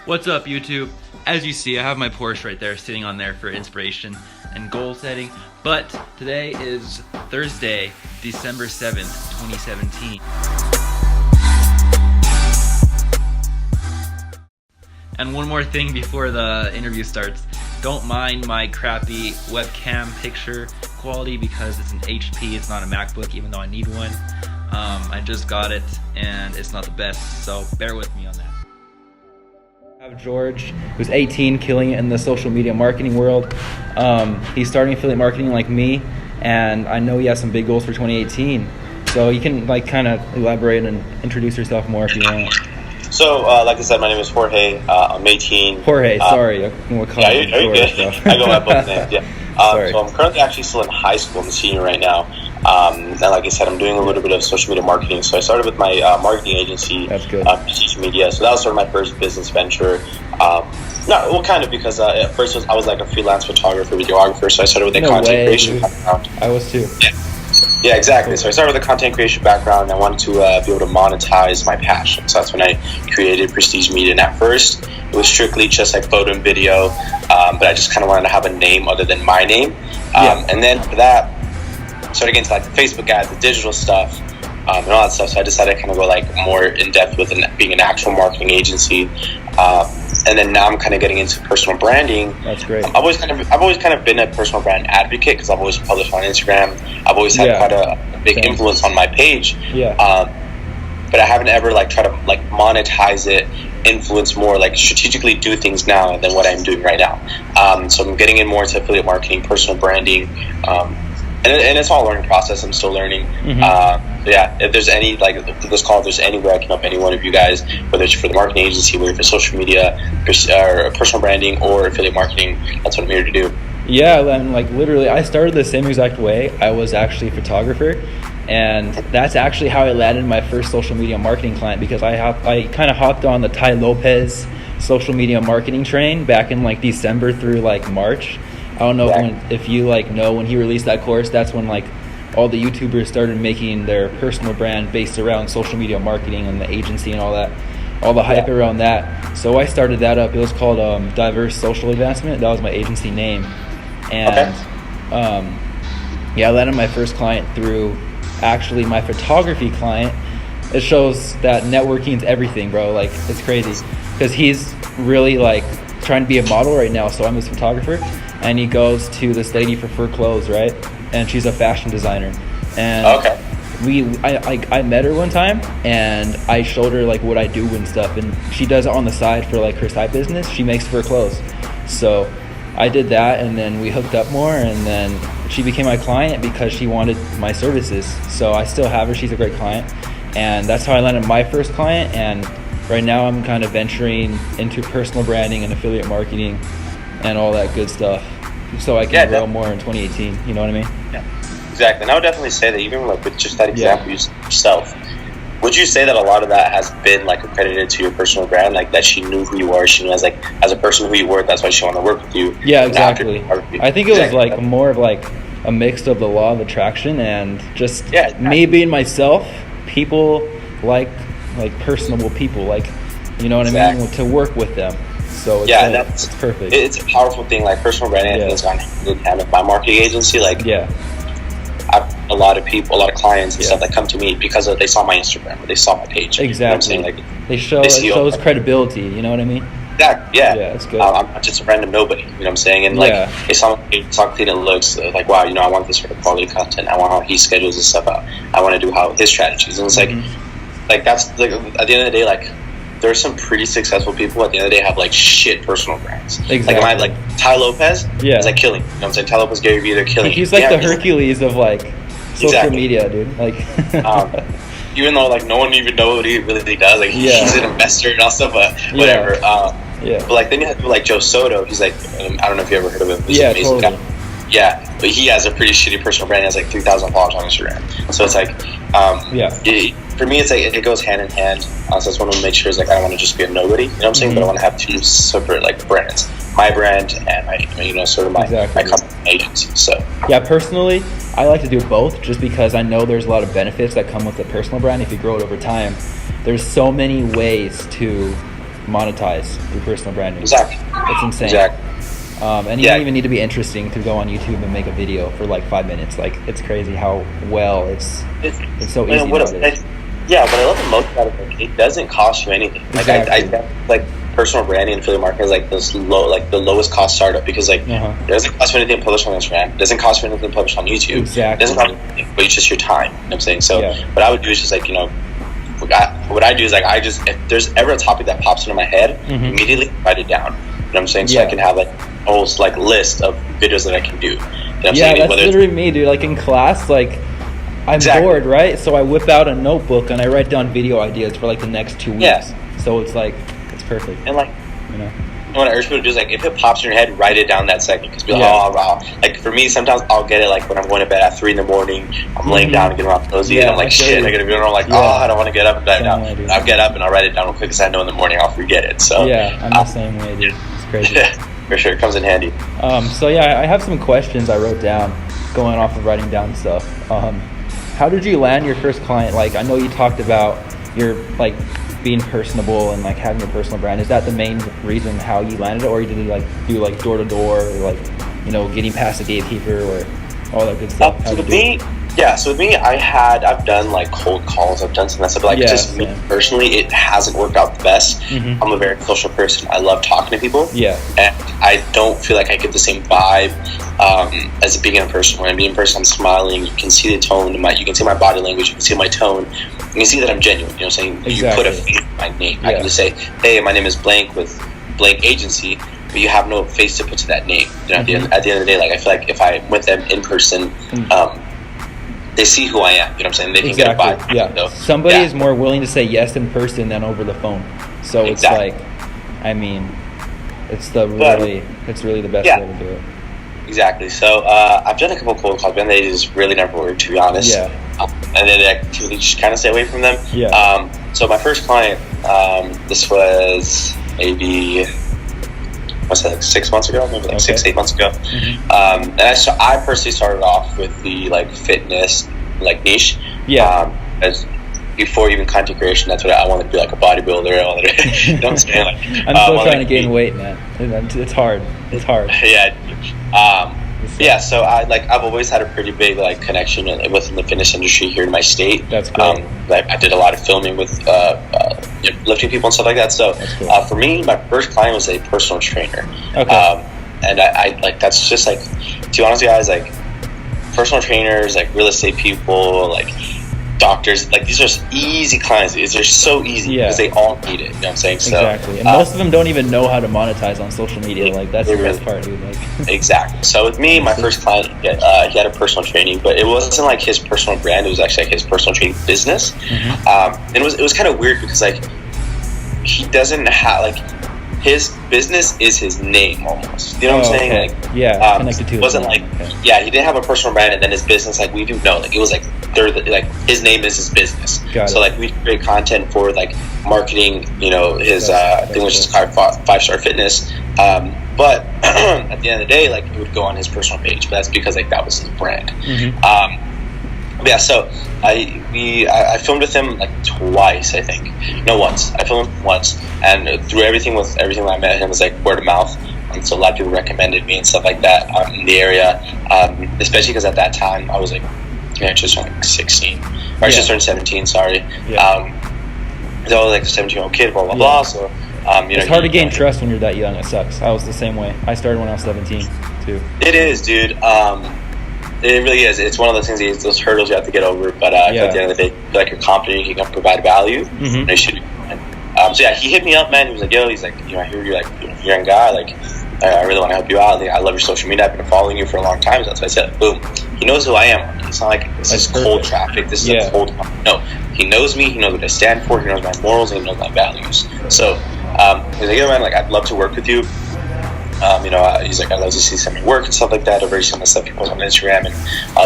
What's up, YouTube? As you see, I have my Porsche right there sitting on there for inspiration and goal setting. But today is Thursday, December 7th, 2017. And one more thing before the interview starts. Don't mind my crappy webcam picture quality because it's an HP, it's not a MacBook, even though I need one. I just got it and it's not the best, so bear with me on that. I have Jorge, who's 18, killing it in the social media marketing world. He's starting affiliate marketing like me, and I know he has some big goals for 2018. So you can kind of elaborate and introduce yourself more if you want. So, like I said, my name is Jorge. I'm 18. Jorge, sorry. We'll call you Jorge, good? I go by both names, yeah. Sorry. So I'm currently actually still in high school. I'm a senior right now. And like I said, I'm doing a little bit of social media marketing. So I started with my marketing agency, That's good. Prestige Media. So that was sort of my first business venture. Because at first I was like a freelance photographer, videographer. So I started with a content creation background. I was too. Yeah, exactly. So I started with a content creation background, and I wanted to be able to monetize my passion. So that's when I created Prestige Media. And at first, it was strictly just like photo and video, but I just kind of wanted to have a name other than my name. And then for that, I started getting into like the Facebook ads, the digital stuff, and all that stuff. So I decided to kind of go like more in depth with being an actual marketing agency. And then now I'm kind of getting into personal branding. That's great. I've always kind of been a personal brand advocate because I've always published on Instagram. I've always had quite a big influence on my page. But I haven't ever tried to monetize it, influence more, strategically do things now than what I'm doing right now. So I'm getting in more into affiliate marketing, personal branding, and it's all a learning process. I'm still learning. If there's any this call, if there's anywhere I can help any one of you guys, whether it's for the marketing agency, whether it's for social media, or personal branding, or affiliate marketing, that's what I'm here to do. Yeah, and literally, I started the same exact way. I was actually a photographer, and that's actually how I landed my first social media marketing client, because I kind of hopped on the Ty Lopez social media marketing train back in December through March. I don't know if you know when he released that course. That's when all the YouTubers started making their personal brand based around social media marketing and the agency and all that, all the hype around that. So I started that up. It was called Diverse Social Advancement. That was my agency name. And I landed my first client through actually my photography client. It shows that networking is everything, bro. It's crazy because he's really trying to be a model right now. So I'm his photographer, and he goes to this lady for fur clothes, right? And she's a fashion designer. And I met her one time, and I showed her what I do and stuff, and she does it on the side for her side business. She makes fur clothes. So I did that, and then we hooked up more, and then she became my client because she wanted my services. So I still have her. She's a great client, and that's how I landed my first client. And right now I'm kind of venturing into personal branding and affiliate marketing and all that good stuff, so I can grow more in 2018. You know what I mean? Yeah, exactly. And I would definitely say that even with just that example yourself, would you say that a lot of that has been accredited to your personal brand, that she knew who you were, she knew as a person who you were, that's why she wanted to work with you? Yeah, exactly. I think it was more of a mix of the law of attraction and just me being myself. People like personable people, you know what I mean, to work with them. So it's perfect. It's a powerful thing. Personal branding has gone hand in hand with my marketing agency. I've a lot of people, a lot of clients and stuff that come to me because they saw my Instagram or they saw my page. Exactly. You know what I'm saying? It shows credibility. You know what I mean? Exactly. Yeah. Yeah, it's good. I'm not just a random nobody. You know what I'm saying? And they saw my page, saw how clean it looks. Wow, I want this sort of quality content. I want how he schedules his stuff out. I want to do how his strategies. And it's that's at the end of the day, there are some pretty successful people at the end of the day have shit personal brands. Exactly. Ty Lopez is killing. You know what I'm saying? Ty Lopez, Gary Vee, they're killing. He's the Hercules of social media, dude. Even though no one even knows what he really does. He's an investor and all stuff, but whatever. But then you have people Joe Soto. He's I don't know if you ever heard of him. He's an amazing guy. Yeah, but he has a pretty shitty personal brand. He has 3,000 followers on Instagram. So it's for me, it's it goes hand in hand. So I just want to make sure I don't want to just be a nobody. You know what I'm saying? But I want to have two separate brands. My brand and my sort of my company agency. So personally, I like to do both just because I know there's a lot of benefits that come with the personal brand if you grow it over time. There's so many ways to monetize through personal branding. Exactly. It's insane. Exactly. And you don't even need to be interesting to go on YouTube and make a video for like 5 minutes. Like, it's crazy how well it's so easy nowadays. What I love the most about it, like, it doesn't cost you anything. Like, exactly. I like personal branding and affiliate marketing is like the lowest cost startup, because like it doesn't cost you anything to publish on Instagram. It doesn't cost you anything to publish on YouTube. Exactly. It doesn't cost you anything, but it's just your time. You know what I'm saying? So what I would do is just like, what I do is like, if there's ever a topic that pops into my head, immediately write it down. You know what I'm saying? So I can have like a whole like list of videos that I can do. You know what I'm saying? That's literally me, dude. Like in class, like I'm bored, right? So I whip out a notebook and I write down video ideas for like the next 2 weeks. Yeah. So it's like, it's perfect. And like, what I urge people to do is like, if it pops in your head, write it down that second. Because like for me, sometimes I'll get it like when I'm going to bed at 3 a.m. I'm laying down and getting all cozy, and I'm like, shit, I gotta be on, like, I don't want to get up and write it down. I'll get up and I'll write it down real quick, because I know in the morning I'll forget it. So I'm the same way, dude. It's crazy. For sure, it comes in handy. So I have some questions I wrote down, going off of writing down stuff. How did you land your first client? Like, I know you talked about your like being personable and like having a personal brand. Is that the main reason how you landed it, or did you like do like door to door, or like getting past the gatekeeper, or all that good stuff? So with me, I've done like cold calls, I've done some of that stuff, but like just me personally, it hasn't worked out the best. I'm a very social person. I love talking to people. And I don't feel like I get the same vibe as being in person. When I'm being in person, I'm smiling. You can see the tone, you can see my body language, you can see my tone. You can see that I'm genuine. You know what I'm saying? Exactly. You put a face in my name. I can just say, hey, my name is blank with blank agency, but you have no face to put to that name. At the end of the day, like, I feel like if I'm with them in person, they see who I am. You know what I'm saying? They can get a vibe. So, somebody is more willing to say yes in person than over the phone. So it's like, I mean, it's really the best way to do it. Exactly. So I've done a couple of cold calls, and they just really never worked, to be honest. And then the activity, just kind of stay away from them. So my first client, this was maybe, what's that, like 6 months ago, maybe like 6-8 months ago. And I personally started off with the like fitness like niche. As before even content creation, that's what I wanted to be, like a bodybuilder. I wanted to, you know what I'm saying? Like, I'm still trying to gain weight, man. It's hard. So I've always had a pretty big like connection within the fitness industry here in my state. That's great. I did a lot of filming with lifting people and stuff like that. So for me, my first client was a personal trainer. And I like, that's just like, to be honest with you guys, like personal trainers, like real estate people, like doctors, like these are easy clients. They're so easy because they all need it. You know what I'm saying? Exactly. And most of them don't even know how to monetize on social media. Like, that's the best part, dude. Like, exactly. So with me, my first client, he had a personal training, but it wasn't like his personal brand. It was actually like his personal training business. And it was kind of weird, because like he doesn't have like, his business is his name almost. You know what I'm saying? Like, connected to it wasn't like, he didn't have a personal brand and then his business like we do. No, like it was like like his name is his business. So like we create content for like marketing, his thing, which is called 5-Star Fitness. But at the end of the day, like it would go on his personal page. But that's because like that was his brand. So I filmed with him like twice, I think. No, once. I filmed him once, and through everything when I met him was like word of mouth. So a lot of people recommended me and stuff like that in the area, especially because at that time I was like, I just turned like 16, or I just turned 17. Sorry. So I was like a 17-year-old kid, blah blah blah. So it's hard to gain trust when you're that young. It sucks. I was the same way. I started when I was 17 too. It is, dude. It really is. It's one of those things, those hurdles you have to get over. But at the end of the day, you feel like you're confident, you can provide value. And you should. He hit me up, man. He was like, "Yo," he's like, "I hear you're like a young guy. Like, I really want to help you out. I love your social media. I've been following you for a long time." So that's why I said, "Boom." He knows who I am. It's not like this is cold traffic. This is a cold. No, he knows me. He knows what I stand for. He knows my morals. And he knows my values. So he's like, "Yo, man, like I'd love to work with you." He's like, I'd love to see some of your work and stuff like that, or very similar stuff you post on Instagram and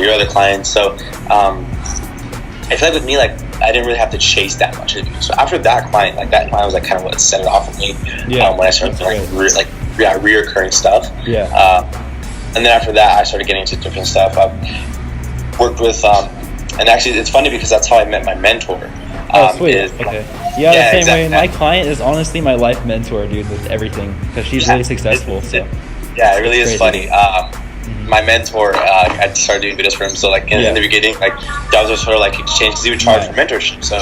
your other clients. So I feel like with me, like I didn't really have to chase that much of you. So after that client was like kind of what set it off for me. When I started doing reoccurring stuff. And then after that, I started getting into different stuff. I've worked with, and actually it's funny because that's how I met my mentor. Oh, sweet. Is, okay. Yeah, the same way. Exactly. My client is honestly my life mentor, dude, with everything, because she's really successful. So. Yeah, it really is funny. My mentor, I started doing videos for him. So like in the beginning, like jobs were sort of like exchange, because he would charge for mentorship. So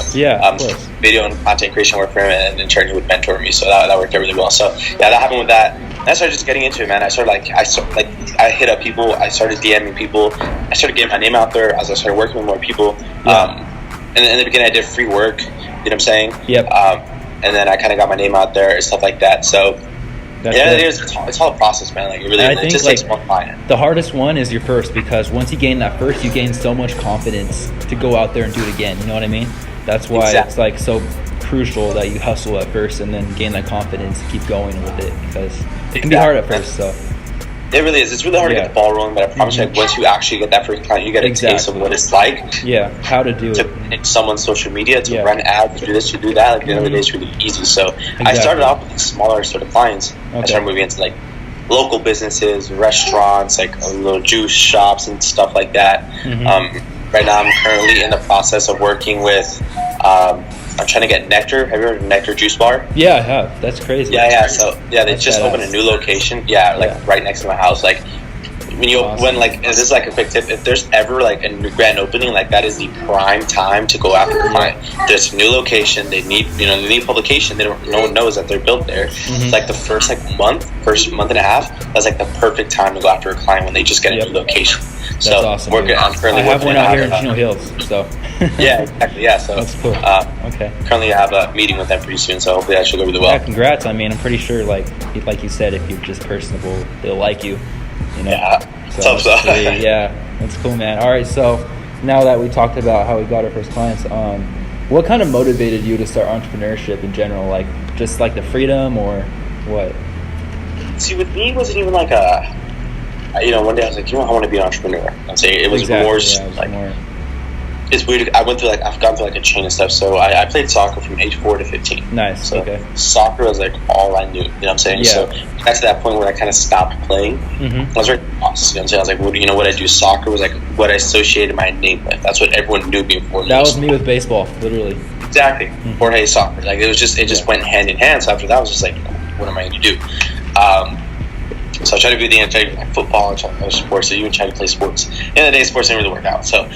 video and content creation work for him, and in turn he would mentor me. So that worked out really well. So yeah, that happened with that. And I started just getting into it, man. I hit up people. I started DMing people. I started getting my name out there as I started working with more people. And in the beginning, I did free work. You know what I'm saying? Yep. And then I kind of got my name out there and stuff like that. So. It is. It's all a process, man. Like it really, it just takes one client. The hardest one is your first, because once you gain that first, you gain so much confidence to go out there and do it again. You know what I mean? That's why it's like so crucial that you hustle at first and then gain that confidence to keep going with it, because it can be hard at first. So it really is. It's really hard to get the ball rolling, but I promise you, like, once you actually get that first client, you get a taste of what it's like. Yeah, how to do it. To manage someone's social media, to run ads, to do this, to do that. Like at the end of the day, it's really easy. So I started off with smaller sort of clients. I started moving into like local businesses, restaurants, like little juice shops and stuff like that. Right now, I'm currently in the process of working with. I'm trying to get Nectar. Have you heard of Nectar Juice Bar? Yeah, I have. That's crazy. Yeah. So they just opened a new location. Right next to my house. Like when like, this is like a quick tip. If there's ever like a new grand opening, like that is the prime time to go after the client. There's a new location. They need publication. No one knows that they're built there. It's like the first month and a half. That's like the perfect time to go after a client when they just get a new location. That's awesome. I'm currently I have one out here in Chino Hills. So. Yeah, exactly. Yeah, so that's cool. Currently, I have a meeting with them pretty soon, so hopefully that should go really well. Yeah, congrats. I mean, I'm pretty sure, like you said, if you're just personable, they'll like you. You know? Yeah. So. That's cool, man. All right, so now that we talked about how we got our first clients, what kind of motivated you to start entrepreneurship in general? Like just like the freedom, or what? See, with me, it wasn't even like one day I was like, I want to be an entrepreneur. I'd say it was more like. It's weird. I've gone through like a chain of stuff. So I played soccer from age 4 to 15. Nice. So soccer was like all I knew. You know what I'm saying? Yeah. So got to that point where I kind of stopped playing. I was very lost. You know what I'm saying? I was like, what I do? Soccer was like what I associated my name with. That's what everyone knew me for. That was me with baseball, literally. Exactly. Jorge soccer. Like it just went hand in hand. So after that, I was just like, what am I going to do? So I tried to do like football, I tried to play sports. So you would try to play sports. In the day, sports didn't really work out. So.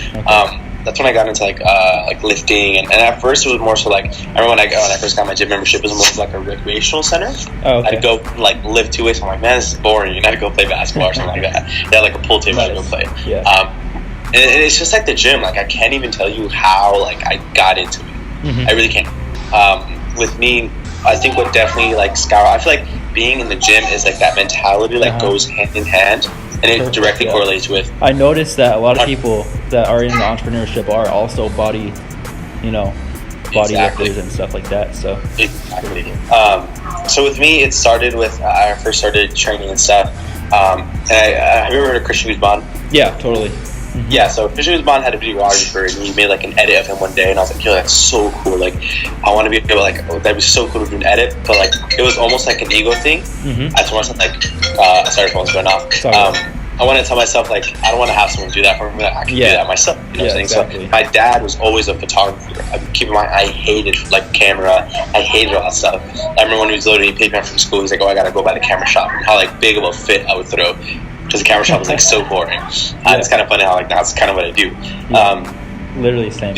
That's when I got into like lifting, and at first it was more so like I remember when I first got my gym membership, it was more like a recreational center. I'd go like lift 2 weights. I'm like, man, this is boring. You got to go play basketball or something like that. They had like a pool table to go play. And it's just like the gym. Like I can't even tell you how like I got into it. I really can't. With me, I think what definitely like I feel like being in the gym is like that mentality like goes hand in hand. And it directly correlates with. I noticed that a lot of people that are in the entrepreneurship are also body lifters and stuff like that. So exactly. So with me, it started with I first started training and stuff. And have you ever heard of Christian Guzman? Yeah, totally. Yeah, so Christian Guzman had a videographer, and he made like an edit of him one day, and I was like, yo, that's so cool. Like, I want to be able to, like, that'd be so cool to do an edit, but like, it was almost like an ego thing. I told myself, like, sorry, phone's going off. I want to tell myself, like, I don't want to have someone do that for me. I can do that myself. You know what I'm saying? So my dad was always a photographer. Keep in mind, I hated like camera. I hated all that stuff. I remember when he was loading, he picked me up from school. He's like, oh, I gotta go by the camera shop. And how like big of a fit I would throw, because the camera shop was like so boring. It's kind of funny how like that's kind of what I do. Literally same.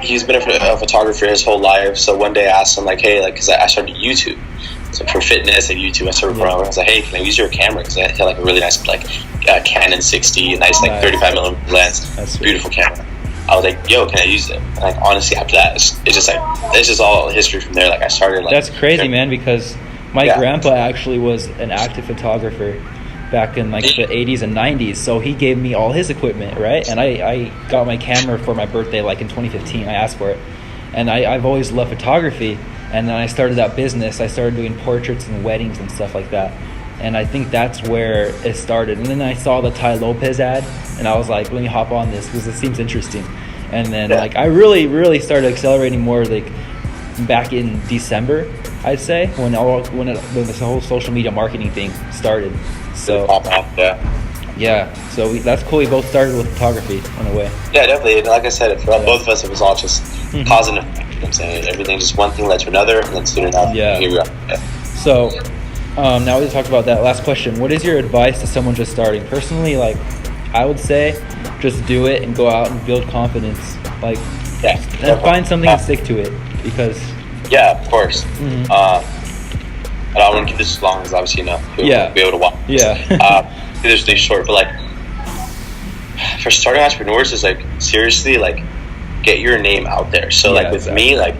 He's been a photographer his whole life. So one day I asked him like, hey, like, because I started YouTube. So for fitness and YouTube, I started recording. I was like, hey, can I use your camera? Because I had like a really nice like Canon 60, nice like 35 millimeter lens. That's beautiful camera. I was like, yo, can I use it? And like honestly, after that, it's just all history from there. Like I started like. That's crazy, man. Because my grandpa actually was an active photographer back in like the 80s and 90s. So he gave me all his equipment, right? And I got my camera for my birthday like in 2015. I asked for it. And I've always loved photography. And then I started that business. I started doing portraits and weddings and stuff like that. And I think that's where it started. And then I saw the Ty Lopez ad, and I was like, let me hop on this because it seems interesting. And then like I really, really started accelerating more like back in December, I'd say, when this whole social media marketing thing started. So Yeah, so that's cool. We both started with photography in a way. Yeah, definitely. And like I said, for both of us, it was all just positive. You know what I'm saying? Everything, just one thing led to another, and then soon enough, here we are. Yeah. So now we talked about that. Last question. What is your advice to someone just starting? Personally, like, I would say just do it and go out and build confidence. Like, and find something and stick to it, because... Yeah, of course. I don't want to keep this as long as obviously, people will be able to watch. This is short, but like for starting entrepreneurs is like seriously like get your name out there. So like with me, like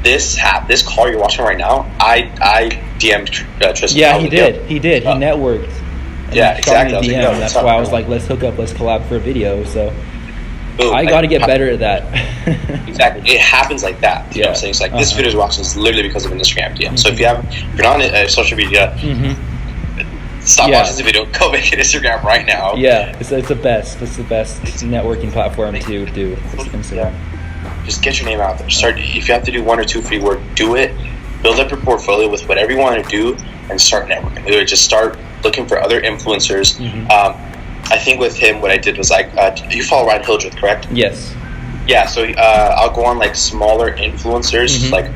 this call you're watching right now, I DM'd Tristan. Yeah, he did. He networked. Yeah, exactly. That's why I was like, let's hook up, let's collab for a video. So I got to get better at that. Exactly. It happens like that. You know what I'm saying? It's like this video is watching is literally because of an Instagram DM. So if you're not on social media, stop watching the video. Go make an Instagram right now. Yeah, it's the best. It's the best networking platform to do. It's Instagram. Just get your name out there. Start. If you have to do 1 or 2 free work, do it. Build up your portfolio with whatever you want to do, and start networking. Either just start looking for other influencers. I think with him, what I did was you follow Ryan Hildreth, correct? Yes. Yeah, so I'll go on like smaller influencers, like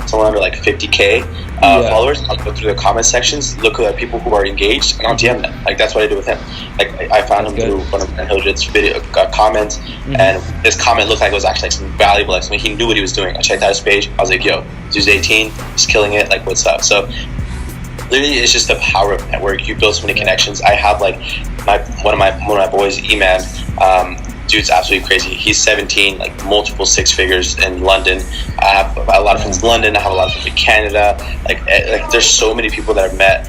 someone under like 50K followers. I'll go through the comment sections, look at people who are engaged, and I'll DM them. Like that's what I did with him. Like I found him through one of Ryan Hildreth's video comments, and his comment looked like it was actually like something valuable. Like something he knew what he was doing. I checked out his page. I was like, yo, this dude's 18, he's killing it. Like what's up? So literally, it's just the power of network. You build so many connections. I have like one of my boys, E-Man. Dude's absolutely crazy. He's 17, like multiple 6 figures in London. I have a lot of friends in London. I have a lot of friends in Canada. Like there's so many people that I've met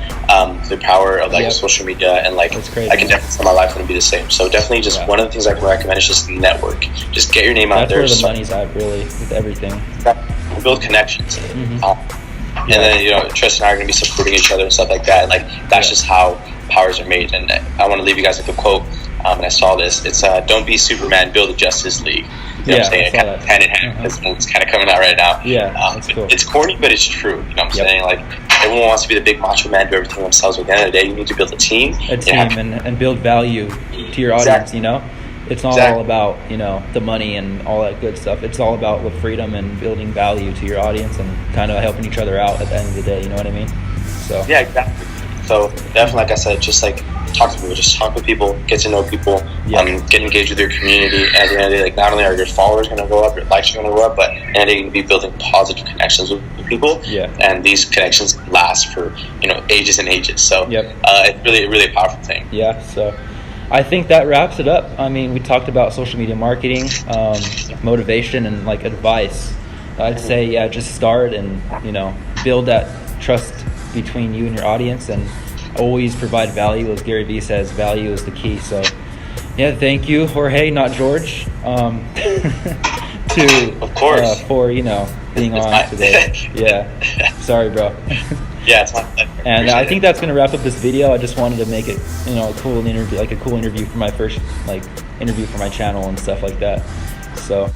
through the power of like social media, and like I can definitely see my life going to be the same. So definitely, just one of the things I can recommend is just network. Just get your name out there. That's where the money's at, really, with everything. Build connections. And then Tristan and I are going to be supporting each other and stuff like that. Like that's just how powers are made. And I want to leave you guys with a quote. And I saw this. It's don't be Superman, build a Justice League. You know what I'm saying? Kind of hand in hand. This movie's kind of coming out right now. Yeah, that's cool. It's corny, but it's true. You know what I'm saying? Like everyone wants to be the big macho man, do everything themselves. But at the end of the day, you need to build a team. And build value to your audience. You know, it's not all about the money and all that good stuff. It's all about the freedom and building value to your audience and kind of helping each other out at the end of the day. You know what I mean? So yeah, exactly. So definitely, like I said, just like talk to people, just talk with people, get to know people, get engaged with your community. And at the end of the day, like not only are your followers going to go up, your likes are going to go up, but and you're going to be building positive connections with people. Yeah. And these connections last for ages and ages. So it's really a powerful thing. Yeah. So I think that wraps it up. I mean, we talked about social media marketing, motivation, and like advice. I'd say just start and build that trust between you and your audience, and always provide value. As Gary Vee says, value is the key. So thank you, Jorge, not George, of course for being on today. Sorry, bro. It's fine. And I think that's going to wrap up this video. I just wanted to make it a cool interview, like a cool interview for my first interview for my channel and stuff like that. So